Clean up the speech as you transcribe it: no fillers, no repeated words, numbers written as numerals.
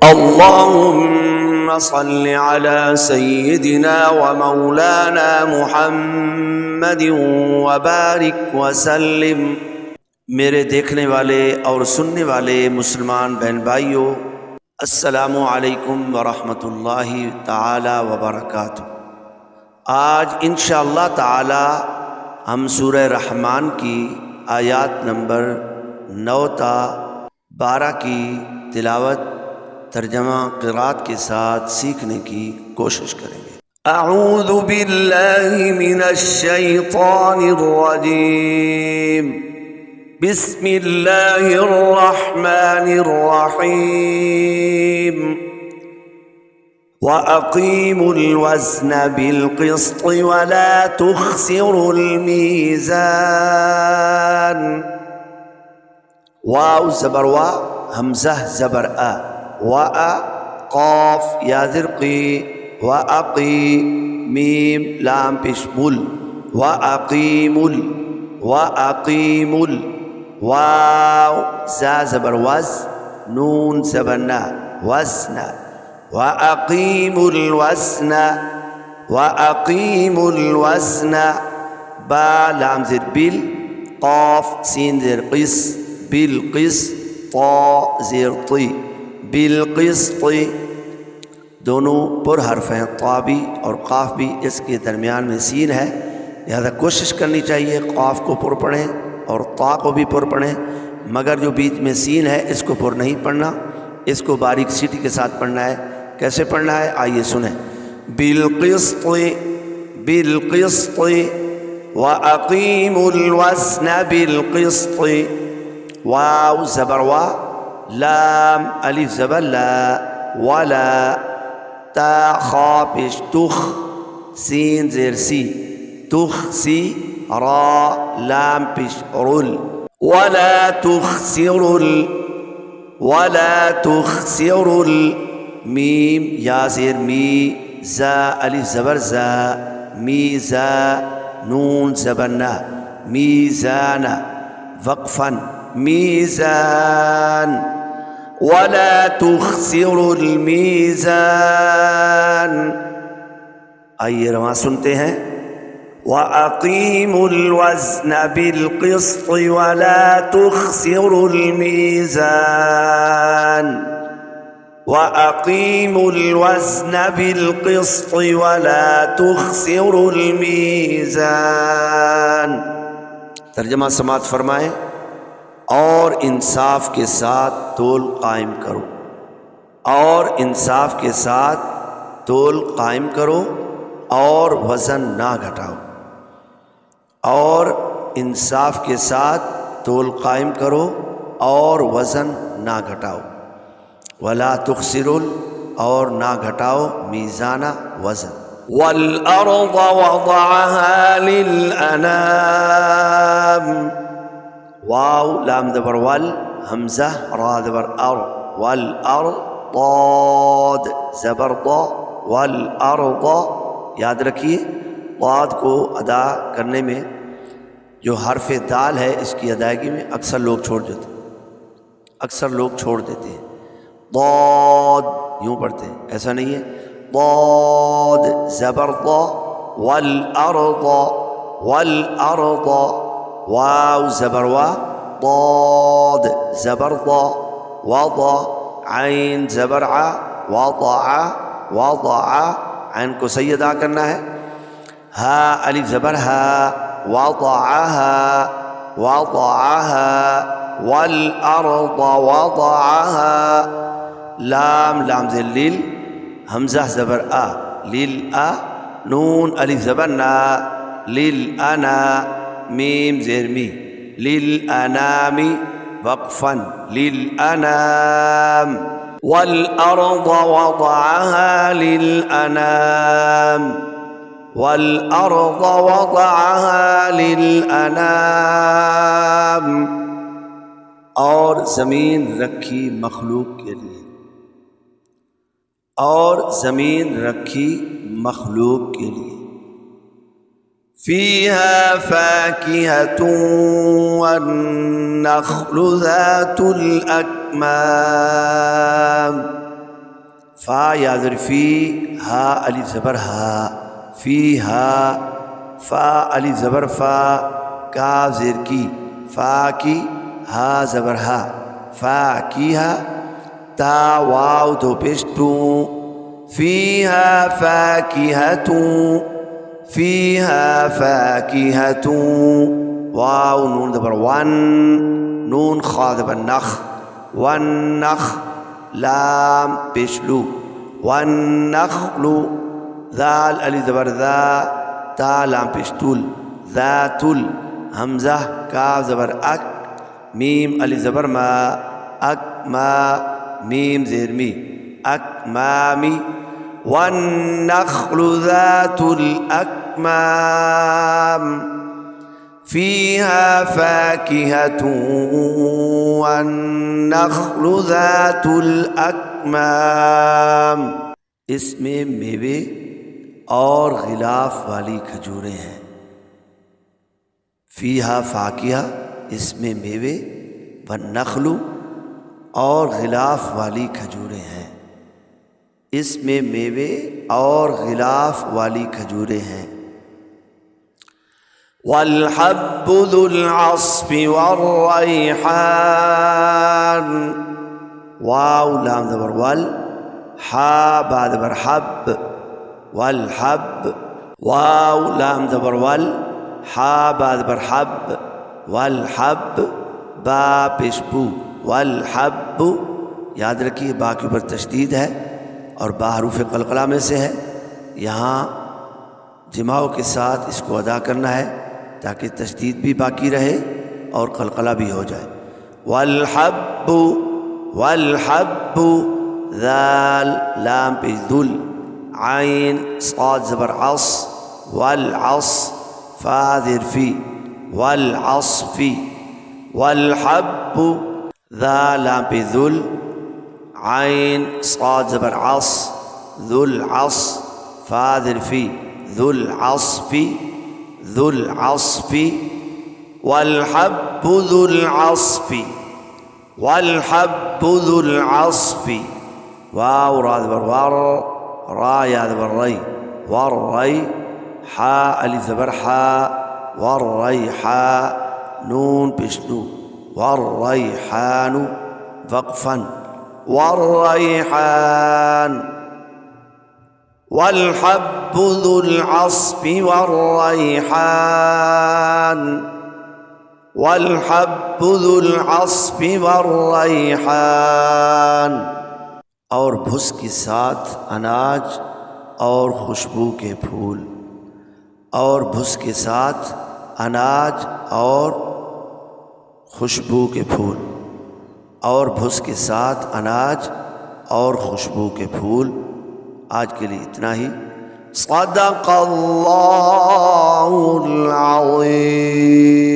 اللهم صل على سيدنا ومولانا محمد وبارك وسلم۔ میرے دیکھنے والے اور سننے والے مسلمان بہن بھائیوں، السلام علیکم ورحمۃ اللہ تعالی وبرکاتہ۔ آج انشاءاللہ تعالی ہم سورہ رحمان کی آیات نمبر 9 تا 12 کی تلاوت ترجمہ قرات کے ساتھ سیکھنے کی کوشش کریں گے۔ اعوذ باللہ من الشیطان الرجیم، بسم اللہ الرحمن الرحیم۔ وَأَقِيمُوا الْوَزْنَ بِالْقِسْطِ وَلَا تُخْسِرُوا الْمِيزَانَ۔ واو زبر وا، حمزہ زبر آ، قاف یا زرقی، میم لام پیش بل، وَأَقِيمُوا واو زا زبر وز، نون زبر نا، وزن، وَأَقِيمُوا الْوَزْنَ، با لام زر بل، قاف سین زر قس، بالقس، طا زر طی، بالقسط، دونوں پر حرف ہیں، طا بھی اور قاف بھی، اس کے درمیان میں سین ہے، لہذا کوشش کرنی چاہیے قاف کو پر پڑھیں اور طا کو بھی پر پڑھیں، مگر جو بیچ میں سین ہے اس کو پر نہیں پڑھنا، اس کو باریک سیٹی کے ساتھ پڑھنا ہے۔ کیسے پڑھنا ہے آئیے سنیں۔ بالقسط، بالقسط، وَأَقِيمُوا الْوَزْنَ بِالْقِسْطِ، واو زبر وا، لام الف زبر لا، ولا، تا خا پیش تخ، سین زیر سی، تخ سی، را لام پیش رل، ولا تخسر میم یا زیر می، زا الف زبر زا، میزا نون زبر نا، میزانا وقفا، میزان، ولا تخسر الميزان۔ آئیے رواں سنتے ہیں۔ وَأَقِيمُوا الْوَزْنَ بِالْقِسْطِ وَلَا تُخْسِرُوا الْمِيزَانَ، وَأَقِيمُوا الْوَزْنَ بِالْقِسْطِ وَلَا تُخْسِرُوا الْمِيزَانَ۔ ترجمہ سماعت فرمائیں۔ اور انصاف کے ساتھ تول قائم کرو، اور انصاف کے ساتھ تول قائم کرو اور وزن نہ گھٹاؤ، اور انصاف کے ساتھ تول قائم کرو اور وزن نہ گھٹاؤ، ولا تخسروا، اور نہ گھٹاؤ، میزانہ وزن۔ والارض وضعها للانام، واو لام زبر ول، حمزہ را زبر ار، والارض، ضاد زبر ضا، والارض، یاد رکھیے ضاد کو ادا کرنے میں جو حرف دال ہے اس کی ادائیگی میں اکثر لوگ چھوڑ دیتے ہیں، ضاد یوں پڑھتے ہیں، ایسا نہیں ہے، ضاد زبر ضا، والارض، والارض، واو زبر وا، ضاد زبر ضا، وضع عین زبر ع، وضع، عین کو صحیح ادا کرنا ہے، ہا الف زبر ہا، وضعها، والارض وضعها، لام ذلیل، حمزہ زبر آ، لیل آ، نون الف زبر نا، لیل انا، میم زیر می، للانام وقفا، للانام، والارض وضعها للانام، والارض وضعها للانام، اور زمین رکھی مخلوق کے لیے، اور زمین رکھی مخلوق کے لیے، فيها فاكهة والنخل ذات الأكمام، فا یا ظرفی ہا الف زبر ہا فی ہا فا الف زبر فا کاف زیر کی فا کی ہا زبر ہا فا کی ہا تا واو دو پیش تو فیہا فاکہۃ فیہا فاکہۃ واو نون زبر ون نون خا زبر نخ والنخ لام پیش لو والنخل ذال الف زبر ذا تا لام پیش تول ذات حمزہ کاف زبر اک میم الف زبر ما اک ما میم زیر می اکمامی والنخل ذات الاکمام فیہا فاکہۃ والنخل ذات الاکمام اس میں میوے اور غلاف والی کھجوریں ہیں. فیہا فاکہہ اس میں میوے والنخل اور غلاف والی کھجوریں ہیں. اس میں میوے اور غلاف والی کھجوریں ہیں. والحب ذو العصف والریحان واو لام زبر وال حا با زبر حب والحب واو لام زبر وال حا با زبر حب والحب با پیش بو والحب یاد رکھیے با کے اوپر تشدید ہے اور با حروف قلقلہ میں سے ہے. یہاں جماؤ کے ساتھ اس کو ادا کرنا ہے تاکہ تشدید بھی باقی رہے اور قلقلہ بھی ہو جائے. والحب والحب ذال لام پہ ذل عین صاد زبر عص والعص فا زیر فی والعصفی والحب ذا لام پہ ذل عین صاد زبر عص ذو العص فا زیر فی ذو العصفی ذو العصفی والحب ذو العصفی والحب ذو العصفی واو را زبر ور را یا زبر ری والری حا الف زبر حا والریحا نون پیش نو والریحان وقفا والریحان والحب ذو العصف والریحان والحب ذو العصف والریحان اور بھس کے ساتھ اناج اور خوشبو کے پھول اور بھس کے ساتھ اناج اور خوشبو کے پھول اور بھس کے ساتھ اناج اور خوشبو کے پھول. آج کے لیے اتنا ہی. صدق اللہ العظیم.